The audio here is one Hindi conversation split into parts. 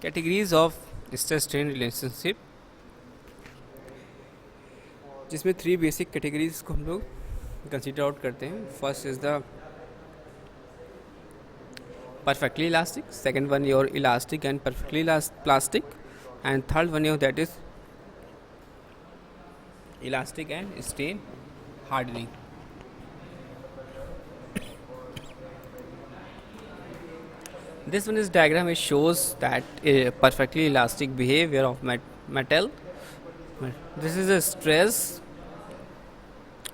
Categories of stress strain relationship, जिसमें 3 बेसिक कैटेगरीज को हम लोग कंसिडर आउट करते हैं. First is the perfectly elastic, second one your elastic and perfectly plastic, and third one your that is elastic and strain hardening. This one is diagram, it shows that a perfectly elastic behavior of metal. This is a stress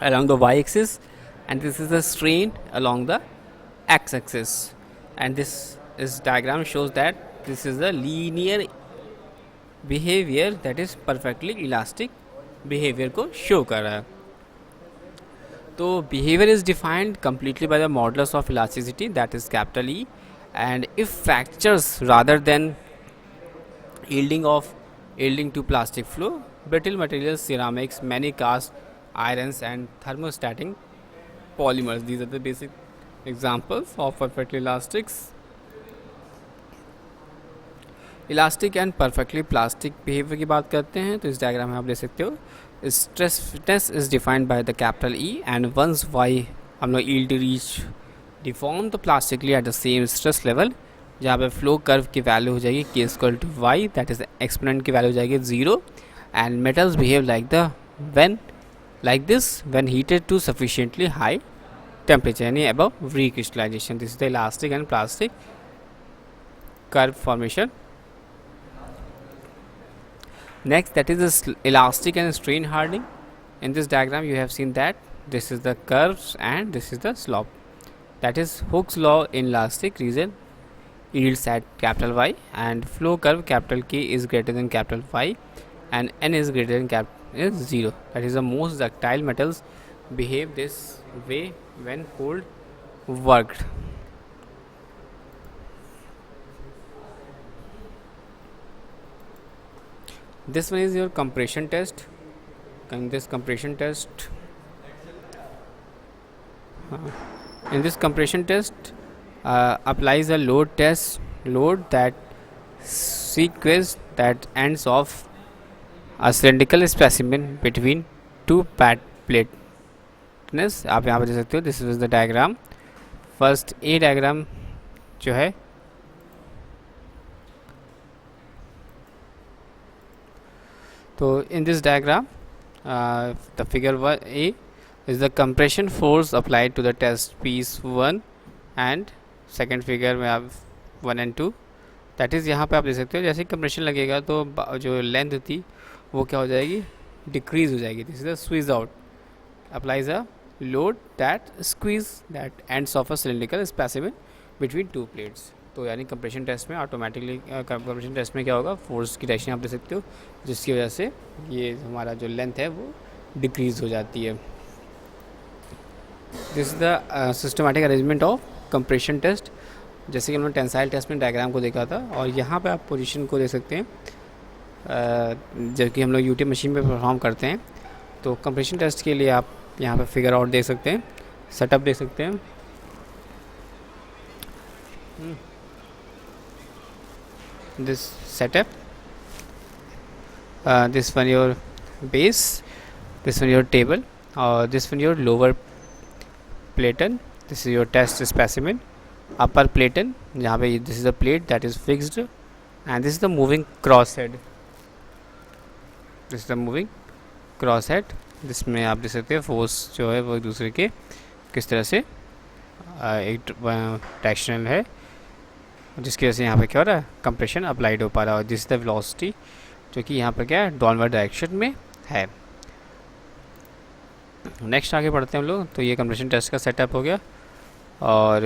along the y-axis and this is the strain along the x-axis, and this is diagram shows that this is the linear behavior that is perfectly elastic behavior को show कर रहा है. तो behavior is defined completely by the modulus of elasticity, that is capital E, and if fractures rather than yielding to plastic flow, brittle materials, ceramics, many cast irons and thermostatic polymers, these are the basic examples of perfectly elastics. Elastic and perfectly plastic behaviour की बात करते हैं तो इस डायग्राम में आप देख सकते हो. Stress fitness is defined by the capital E and once Y हम लोग yield reach deform the plastically at the same stress level, जहाँ पे फ्लो कर्व की वैल्यू हो जाएगी के square to Y, that is exponent की वैल्यू हो जाएगी 0, and metals behave like this when heated to sufficiently high temperature यानी अबव recrystallization. This is the elastic and plastic curve formation. Next, that is the elastic and strain hardening. In this diagram you have seen that this is the curves and this is the slope. That is Hooke's law in elastic region yields at capital Y, and flow curve capital K is greater than capital Y and N is greater than capital 0. That is the most ductile metals behave this way when cold worked. This one is your compression test. In this compression test, applies a load that sequence that ends of a cylindrical specimen between two pad plates. आप यहाँ पर देख सकते हो. This is the diagram. First A diagram जो है तो in this diagram the figure 1A is the compression force applied to the test piece 1 and second figure में आप 1 and 2, that is यहाँ पे आप देख सकते हो जैसे कंप्रेशन लगेगा तो जो लेंथ थी वो क्या हो जाएगी, डिक्रीज हो जाएगी. This is the squeeze out, applies a load that squeeze that ends of a cylindrical specimen between two plates. तो यानी कंप्रेशन टेस्ट में ऑटोमेटिकली कंप्रेशन टेस्ट में क्या होगा, फोर्स की डायरेक्शन आप देख सकते हो जिसकी वजह से ये हमारा जो लेंथ है वो डिक्रीज हो जाती है. This is the systematic arrangement of compression test. जैसे कि हमने टेंसाइल टेस्ट में डायग्राम को देखा था और यहाँ पे आप पोजीशन को देख सकते हैं जब कि हम लोग यूटी मशीन पे परफॉर्म करते हैं. तो कंप्रेशन टेस्ट के लिए आप यहाँ पे फिगर आउट देख सकते हैं, सेटअप देख सकते हैं. This setup, this one your base, this one your table, or this one your lower platen. This is your test specimen. Upper platen जहाँ पे this is the plate that is fixed, and this is the moving crosshead. This is the moving crosshead. जिसमें आप देख सकते हैं फोर्स जो है वो एक दूसरे के किस तरह से एक डायरेक्शनल है जिसकी वजह से यहाँ पे क्या हो रहा है, कंप्रेशन अप्लाइड हो पा रहा है. और दिस द वेलोसिटी जो कि यहाँ पर क्या है, डाउनवर्ड डायरेक्शन में है. नेक्स्ट आगे बढ़ते हैं हम लोग. तो ये कंप्रेशन टेस्ट का सेटअप हो गया. और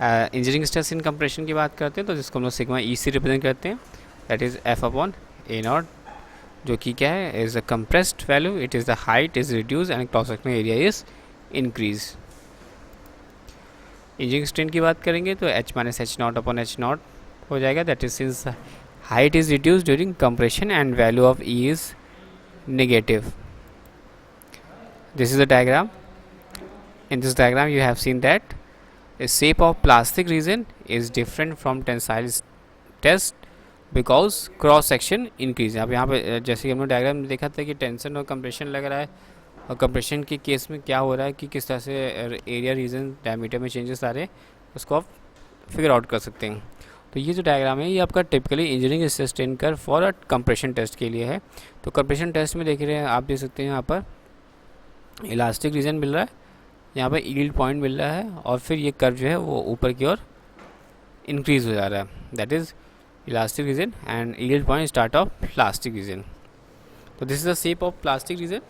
इंजीनियरिंग स्ट्रेस इन कंप्रेशन की बात करते हैं तो जिसको हम लोग सिग्मा ई से रिप्रेजेंट करते हैं, that is F upon A not, जो कि क्या है, is a compressed value. It is the height is reduce and cross sectional area is increase. Engineering strain की बात करेंगे तो H minus H not upon H not हो जाएगा. That is since height is reduce during compression and value of E is negative. This is the diagram. In this diagram you have seen that the shape of plastic region is different from tensile test because cross section increase. अब यहाँ पे जैसे कि हमने डायग्राम में देखा था कि टेंशन और कंप्रेशन लग रहा है, और कंप्रेशन के केस में क्या हो रहा है कि किस तरह से एरिया रीजन डायमीटर में चेंजेस आ रहे हैं, उसको आप फिगर आउट कर सकते हैं। तो ये जो डायग्राम है ये आपका typically engineering stress strain curve for a compression test के लिए है। तो कंप्रेशन टेस्ट में देख रहे हैं आप, देख सकते हैं यहाँ पर इलास्टिक रीजन मिल रहा है, यहाँ पर यील्ड पॉइंट मिल रहा है, और फिर ये कर्व जो है वो ऊपर की ओर इंक्रीज हो जा रहा है, that is elastic region and yield point start of plastic region. तो this is the shape of plastic region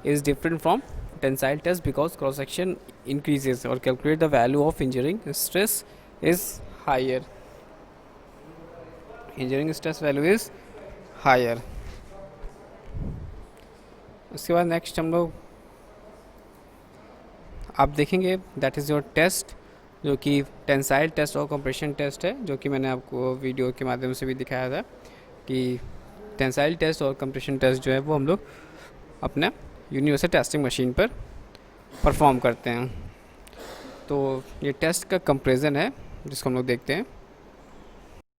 is different from tensile test because cross section increases, or calculate the value of engineering stress is higher. Engineering stress value is higher. उसके बाद नेक्स्ट हम लोग आप देखेंगे दैट इज़ योर टेस्ट, जो कि टेंसाइल टेस्ट और कंप्रेशन टेस्ट है, जो कि मैंने आपको वीडियो के माध्यम से भी दिखाया था कि टेंसाइल टेस्ट और कंप्रेशन टेस्ट जो है वो हम लोग अपने यूनिवर्सल टेस्टिंग मशीन पर परफॉर्म करते हैं। तो ये टेस्ट का कंपैरिजन है जिसको हम लोग देखते हैं।